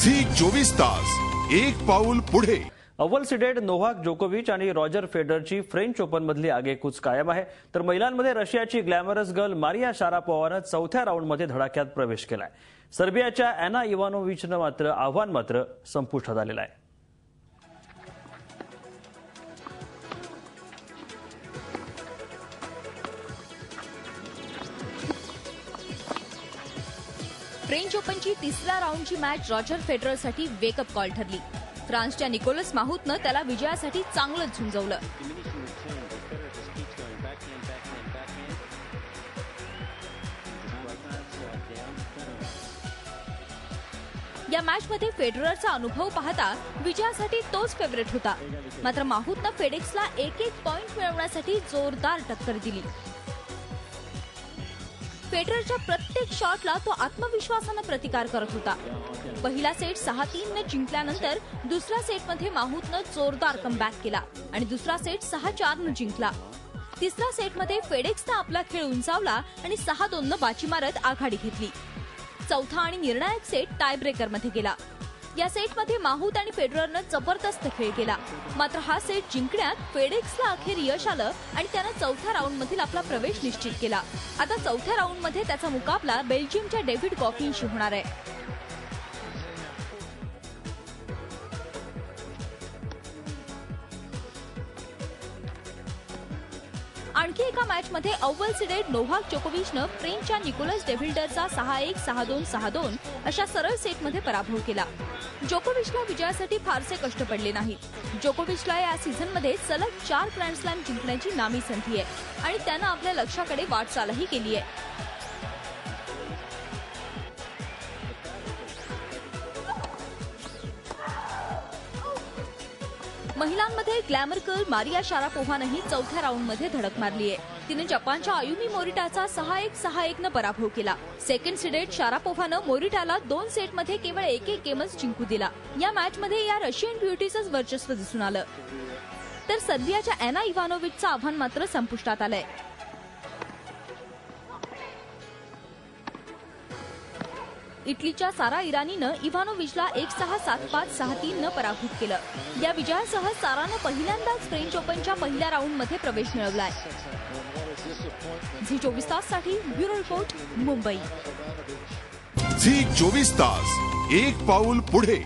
Zee 24 तास एक पाऊल पुढे। अव्वल सीडेड नोव्हाक जोकोविच आणि रॉजर फेडररची फ्रेंच ओपन मधली आगेकूच कायम आहे। तर महिलांमध्ये रशियाची ग्लॅमरस गर्ल मारिया शारापोव्हानं चौथ्या राऊंडमध्ये धडाक्यात प्रवेश केलाय। सर्बियाच्या अॅना इवानोविचनं मात्र आव्हान संपुष्टात आलेलं आहे। फ्रेंच ओपनची तिसऱ्या राऊंडची मॅच रॉजर फेडररसाठी वेकअप कॉल ठरली। फ्रान्सच्या निकोलस माहूतनं त्याला विजयासाठी चांगलंच झुंजवलं। या मॅचमध्ये फेडररचा अनुभव पाहता विजयासाठी तोच फेवरेट होता। मात्र माहूतनं फेडेक्सला एक पॉइंट मिळवण्यासाठी जोरदार टक्कर दिली। फेडररच्या प्रत्येक शॉटला तो आत्मविश्वासाने प्रतिकार करत होता। पहिला सेट 6-3 ने जिंकल्यानंतर दुसऱ्या सेटमध्ये माहूतनं जोरदार कमबॅक केला आणि दुसरा सेट 6-4 ने जिंकला। तिसऱ्या सेटमध्ये फेडेक्सनं आपला खेळ उंचावला आणि 6-2 ने बाजी मारत आघाडी घेतली। चौथा आणि निर्णायक सेट टाय ब्रेकरमध्ये गेला। या सेटमध्ये माहूत आणि फेडररनं जबरदस्त खेळ केला। मात्र हा सेट जिंकण्यात फेडेक्सला अखेर यश आलं आणि त्यानं चौथ्या राऊंडमधील आपला प्रवेश निश्चित केला। आता चौथ्या राऊंडमध्ये त्याचा मुकाबला बेल्जियमच्या डेव्हिड गॉफिनशी होणार आहे। आणखी एका मॅचमध्ये अव्वल सीडेड नोव्हाक जोकोविचनं फ्रेंचच्या निकोलस डेव्हिल्डरचा 6-1, 6-2, 6-2 अशा सरळ सेटमध्ये पराभव केला। जोकोविचला विजयासाठी फारसे कष्ट पडले नाहीत। जोकोविचला या सीझनमध्ये सलग 4 ग्रँड स्लॅम जिंकण्याची नामी संधी आहे आणि त्यानं आपल्या लक्ष्याकडे वाटचालही केली आहे। महिलांमध्ये ग्लॅमर गर्ल मारिया शारापोव्हानंही चौथ्या राऊंडमध्ये धडक मारली आहे। तिने जपानच्या आयुमी मोरिटाचा 6-1, 6-1 ने पराभव केला। सेकंड सीडेड शारापोव्हानं मोरिटाला 2 सेटमध्ये केवळ एक गेमच जिंकू दिला। या मॅचमध्ये या रशियन ब्युटीचंच वर्चस्व दिसून आलं। तर सर्बियाच्या अॅना इवानोविचचं आव्हान मात्र संपुष्टात आलंय। इटलीच्या सारा इराणीनं इवानोविचला 1-6, 7-5, 6-3 न पराभूत केलं। या विजयासह सारानं पहिल्यांदाच फ्रेंच ओपनच्या पहिल्या राऊंडमध्ये प्रवेश मिळवलाय। झी 24 ताससाठी ब्युरो रिपोर्ट, मुंबई। झी 24 तास एक पाऊल पुढे।